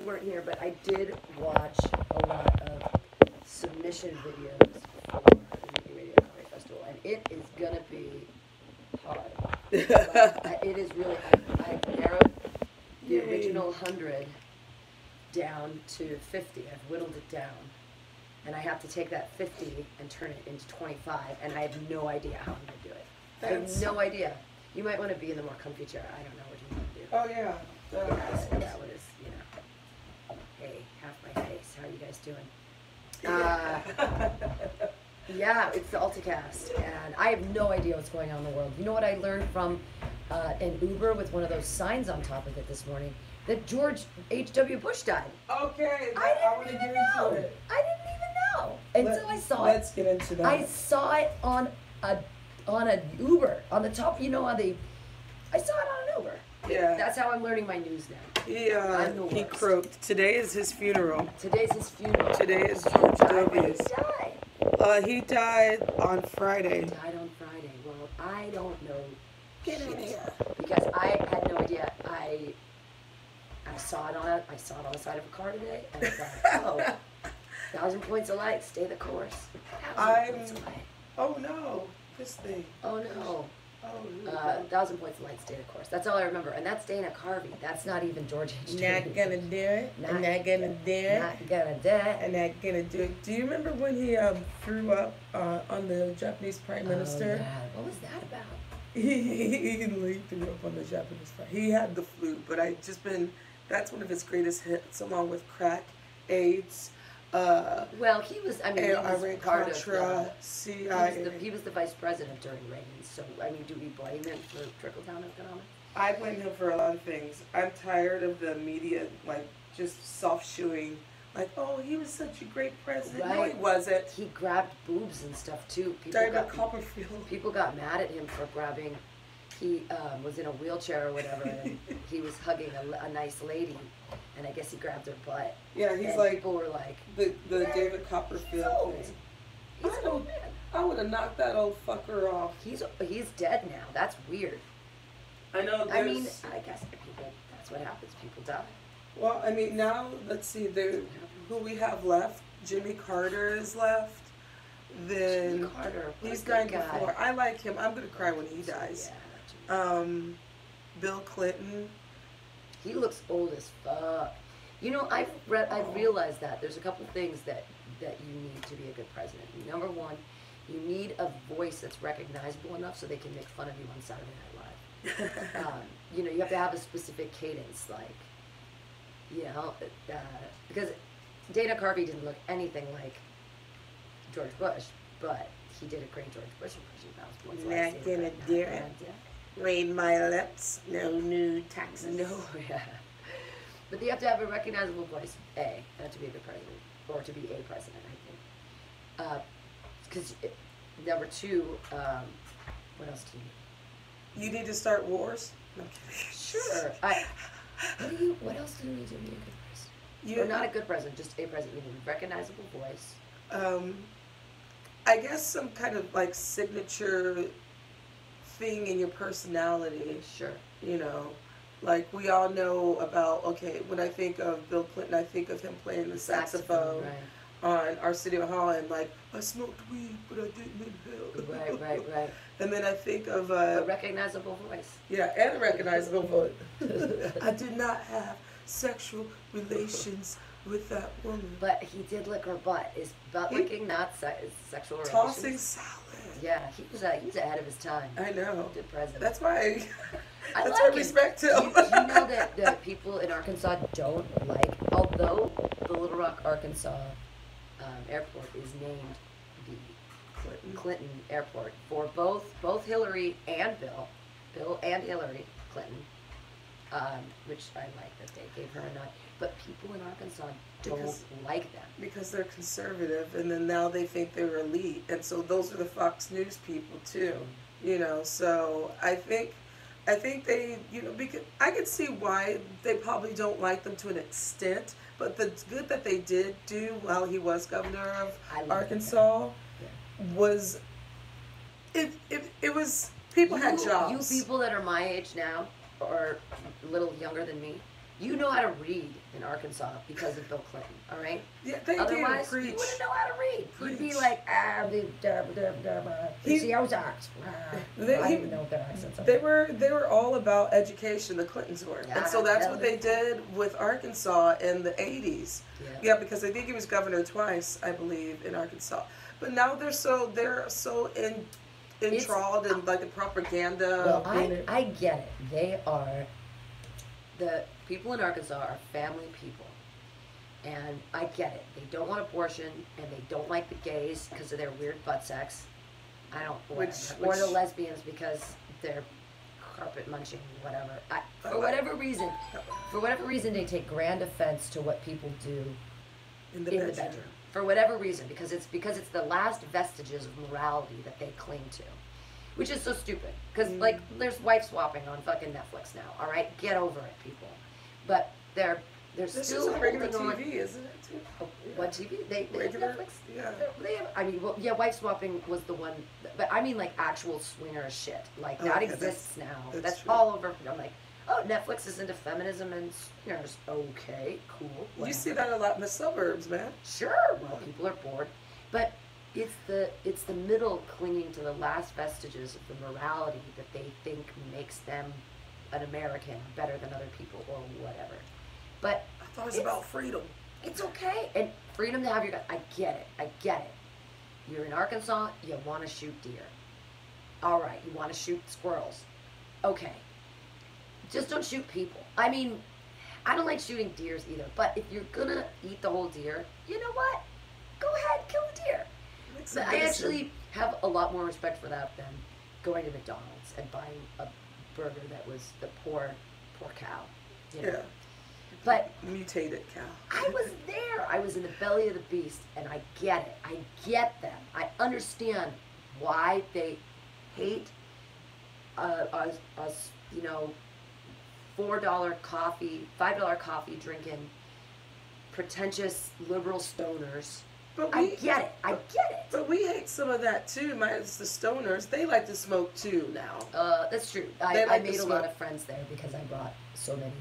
you weren't here, but I did watch a lot of submission videos for the Indie Radio Comedy Festival, and it is gonna be hard. Like, it is really. I've narrowed the original 100 down to 50. I've whittled it down, and I have to take that 50 and turn it into 25, and I have no idea how I'm gonna do it. I have no idea. You might want to be in the more comfy chair. I don't know what you want to do. Oh yeah. That was, you know. Hey, half my face. How are you guys doing? Yeah, it's the AltaCast, and I have no idea what's going on in the world. You know what I learned from an Uber with one of those signs on top of it this morning? That George H.W. Bush died. Okay, I didn't even know. I didn't even know until I saw it. Let's get into that. I saw it on an Uber on the top. You know, I saw it on an Uber. Yeah. That's how I'm learning my news now. He croaked. Today is his funeral. Today's his funeral. Today is George W.'s. He died. He died on Friday. He died on Friday. Well, I don't know. Get in here. Because I had no idea. I saw it on the side of a car today, and I thought, oh, 1,000 points of light, stay the course. 1,000 points of light. Oh no, this thing. Oh no. Oh. 1,000 points of light, stay the course. That's all I remember, and that's Dana Carvey. That's not even George H.W. Not gonna do it. Not gonna do it. Not gonna do it. And not gonna do it. Do you remember when he threw up on the Japanese Prime Minister? Oh, yeah. What was that about? He threw up on the Japanese Prime. He had the flu, but that's one of his greatest hits, along with crack, AIDS. Well, he was part of CIA. he was the vice president during Reagan. So, I mean, do we blame him for trickle-down economics? I blame him for a lot of things. I'm tired of the media, like, just soft-shoeing. Like, oh, he was such a great president. Right. No, he wasn't. He grabbed boobs and stuff, too. David Copperfield. People got mad at him for grabbing. He was in a wheelchair or whatever, and he was hugging a nice lady, and I guess he grabbed her butt. Yeah, he's and like people were like the David Copperfield thing. He's an old man. I would have knocked that old fucker off. He's dead now. That's weird. I know. I mean, I guess people. That's what happens. People die. Well, I mean, now let's see. Who we have left? Jimmy Carter is left. Then Jimmy Carter. He's 94. I like him. I'm gonna cry when he dies. Yeah. Bill Clinton. He looks old as fuck. You know, I've realized that there's a couple things that you need to be a good president. Number one, you need a voice that's recognizable enough so they can make fun of you on Saturday Night Live. You know, you have to have a specific cadence, like, you know, because Dana Carvey didn't look anything like George Bush, but he did a great George Bush impression. Not gonna do it. Read my lips. No new taxes. No, yeah. But you have to have a recognizable voice, to be a good president, or to be a president, I think. Because number two, what else do you need? You need to start wars? No, I'm kidding. Sure. What else do you need to be a good president? Or not a good president, just a president. You need a recognizable voice. I guess some kind of like signature thing in your personality. Sure. You know, like we all know about, okay, when I think of Bill Clinton, I think of him playing the saxophone on Arsenio Hall, and like, I smoked weed, but I didn't inhale. Right. And then I think of a recognizable voice. Yeah, and a recognizable voice. I did not have sexual relations with that woman. But he did lick her butt. Is butt licking not sexual relations? Tossing salad. Yeah, he was ahead of his time. I know. Good president. That's why I that's why I respect him. Do you know that people in Arkansas don't like, although the Little Rock, Arkansas airport is named the Clinton Airport for both Hillary and Bill and Hillary Clinton, which I like that they gave her a nod. But people in Arkansas don't like them. Because they're conservative, and then now they think they're elite. And so those are the Fox News people, too. You know, so I think they, you know, because I could see why they probably don't like them to an extent. But the good that they did do while he was governor of Arkansas was, it was, people had jobs. You people that are my age now, or a little younger than me, You know how to read in Arkansas because of Bill Clinton, all right? Yeah, they Otherwise, do. Preach. you wouldn't know how to read. You'd be Preach. like, see, I was ox. I don't even know what their accents are. They were all about education. The Clintons were, and so that's what they did with Arkansas in the '80s. Yeah, because I think he was governor twice, I believe, in Arkansas. But now they're so enthralled in like the propaganda. Well, I get it. They are the people in Arkansas are family people. And I get it. They don't want abortion, and they don't like the gays because of their weird butt sex. I don't, or the lesbians because they're carpet munching, whatever. For whatever reason, they take grand offense to what people do in the bedroom. For whatever reason, because it's the last vestiges of morality that they cling to, which is so stupid. Because like, there's wife swapping on fucking Netflix now. All right, get over it, people. But they're still on regular TV, isn't it? Too? What TV? They have Netflix. Yeah. They have. I mean, well, yeah. Wife swapping was the one, but I mean like actual swinger shit. Like that exists now. That's all over. I'm like, oh, Netflix is into feminism and swingers. Okay, cool. Whatever. You see that a lot in the suburbs, man. Sure. Well, people are bored, but it's the middle clinging to the last vestiges of the morality that they think makes them an American, better than other people, or whatever. But I thought it was about freedom. It's okay. And freedom to have your gun. I get it. You're in Arkansas, you want to shoot deer. All right, you want to shoot squirrels. Okay. Just don't shoot people. I mean, I don't like shooting deers either, but if you're going to eat the whole deer, you know what? Go ahead, kill the deer. But I actually have a lot more respect for that than going to McDonald's and buying a burger that was the poor cow. You know? Yeah. But mutated cow. I was there. I was in the belly of the beast, and I get it. I get them. I understand why they hate us, you know, $4 coffee, $5 coffee drinking, pretentious liberal stoners. But I get it. But we hate some of that too. Minus the stoners, they like to smoke too now. That's true. I made a lot of friends there because I brought so many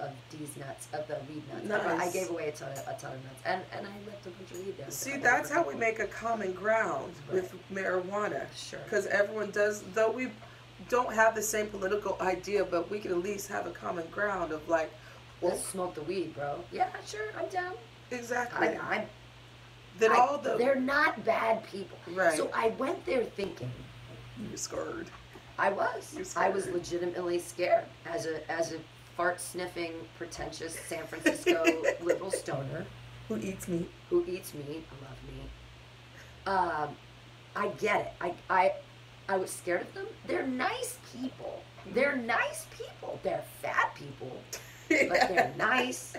of these nuts, of the weed nuts. Nice. I gave away a ton of nuts, and I left a bunch of weed there. See, that's how we make a common ground with marijuana. Sure. Because everyone does, though we don't have the same political idea, but we can at least have a common ground of like, well, let's smoke the weed, bro. Yeah, sure, I'm down. Exactly. They're not bad people. Right. So I went there thinking. You were scared. I was legitimately scared as a fart sniffing, pretentious San Francisco liberal stoner who eats meat. I love meat. I get it. I was scared of them. They're nice people. They're They're fat people, but they're nice.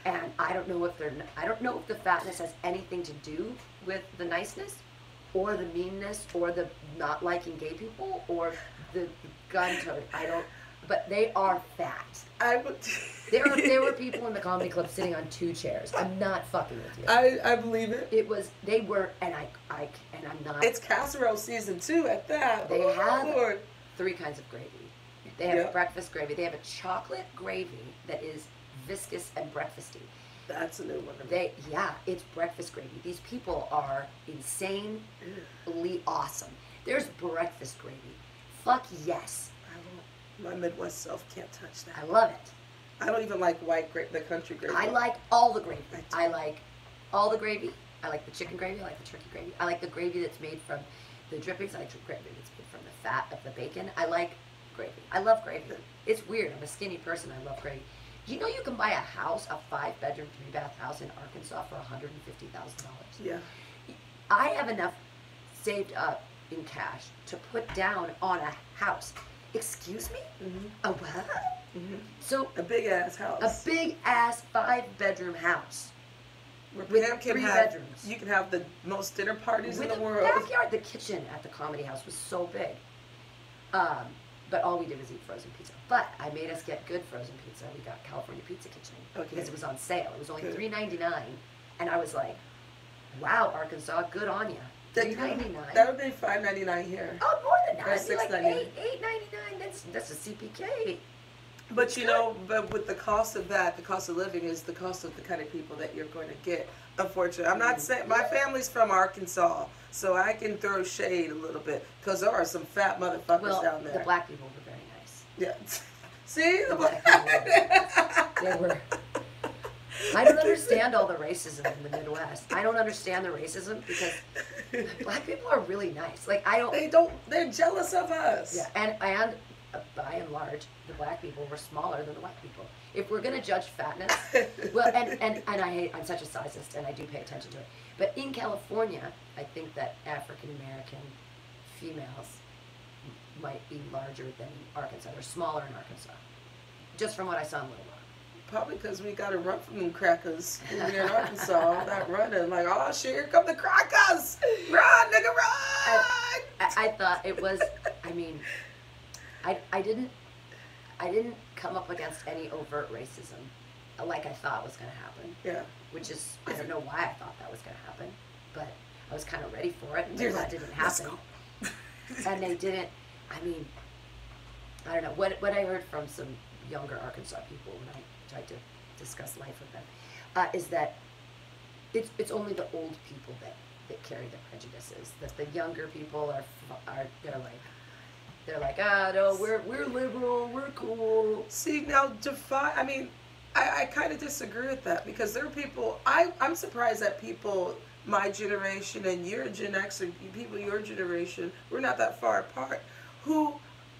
And I don't know if the fatness has anything to do with the niceness, or the meanness, or the not liking gay people, or the gun tote. But they are fat. There were people in the comedy club sitting on 2 chairs. I'm not fucking with you. I believe it. They were, and I'm not. It's casserole season too at that. They have 3 kinds of gravy. They have breakfast gravy. They have a chocolate gravy that is viscous and breakfasty. That's a new one. It's breakfast gravy. These people are insanely awesome. There's breakfast gravy. Fuck yes. My Midwest self can't touch that. I love it. I don't even like white gravy, the country gravy. I like all the gravy. I like all the gravy. I like the chicken gravy. I like the turkey gravy. I like the gravy that's made from the drippings. I like the gravy that's made from the fat of the bacon. I like gravy. I love gravy. It's weird. I'm a skinny person. I love gravy. You know you can buy a house, a 5-bedroom, 3-bath house in Arkansas for $150,000. Yeah. I have enough saved up in cash to put down on a house. Excuse me? Mm-hmm. A what? Mm-hmm. So a big ass house. A big ass 5-bedroom house. Where with 3 bedrooms. You can have the most dinner parties with in the world. Backyard. The kitchen at the comedy house was so big. But all we did was eat frozen pizza. But I made us get good frozen pizza. We got California Pizza Kitchen because it was on sale. It was only $3.99, and I was like, "Wow, Arkansas, good on you." $3.99. That would be $5.99 here. Oh, more than that. That's $6.99. Like $8.99. That's a CPK. But you know, but with the cost of that, the cost of living is the cost of the kind of people that you're going to get. Unfortunately, I'm not saying my family's from Arkansas, so I can throw shade a little bit because there are some fat motherfuckers down there. The black people were very nice. Yeah. See, the black people were very nice. They were. I don't understand all the racism in the Midwest. I don't understand the racism because black people are really nice. Like I don't. They don't. They're jealous of us. Yeah, and by and large, the black people were smaller than the white people. If we're gonna judge fatness, well, and I'm such a sizist, and I do pay attention to it. But in California, I think that African American females might be larger than Arkansas. They're smaller in Arkansas, just from what I saw in Little Rock. Probably because we got to run from them crackers when we're in Arkansas. Not running like, oh shit, here come the crackers! Run, nigga, run! I thought it was. I mean, I didn't come up against any overt racism like I thought was going to happen. Yeah. Which is, I don't know why I thought that was going to happen, but I was kind of ready for it, and that didn't happen. And they didn't. I mean, I don't know what I heard from some younger Arkansas people when I tried to discuss life with them is that it's only the old people that carry the prejudices. That the younger people are they're like no, we're liberal, we're cool. See, now I mean, I kind of disagree with that because there are people. I'm surprised that people my generation and your Gen X and people your generation, we're not that far apart, who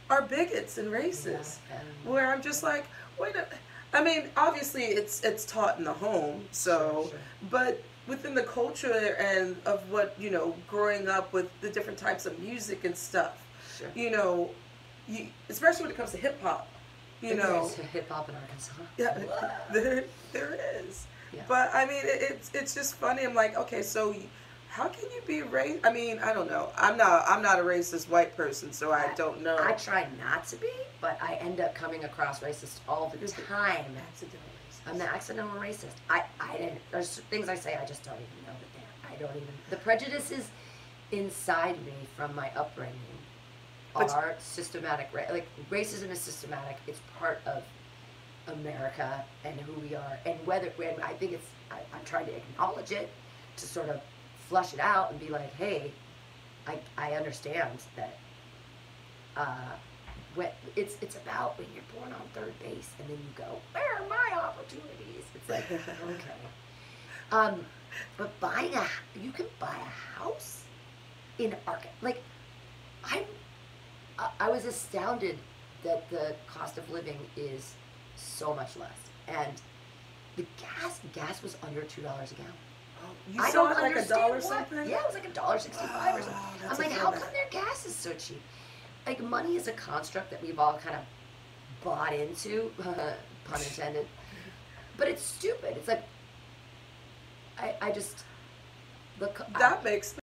are bigots and racist. Yeah. Where I'm just like, wait a. I mean, obviously it's taught in the home, so, sure. But within the culture and of what, you know, growing up with the different types of music and stuff, sure. You know, especially when it comes to hip hop, you know. There's hip hop in Arkansas. Yeah, there is. Yeah. But I mean, it's just funny. I'm like, okay, so how can you be racist? I mean, I don't know. I'm not a racist white person, so I don't know. I try not to be, but I end up coming across racist all the time. I'm the accidental racist. I didn't. There's things I say I just don't even know that I don't even. The prejudices inside me from my upbringing are systematic. Like racism is systematic. It's part of America and who we are, and I think it's. I'm trying to acknowledge it to sort of flush it out and be like, hey, I understand that it's about when you're born on third base and then you go, where are my opportunities? It's like, okay. But you can buy a house in Arkansas. Like, I was astounded that the cost of living is so much less. And the gas was under $2 a gallon. You saw it like $1 something? Yeah, it was like $1.65 or something. I'm like, how come their gas is so cheap? Like, money is a construct that we've all kind of bought into, pun intended. But it's stupid. It's like, I just... That makes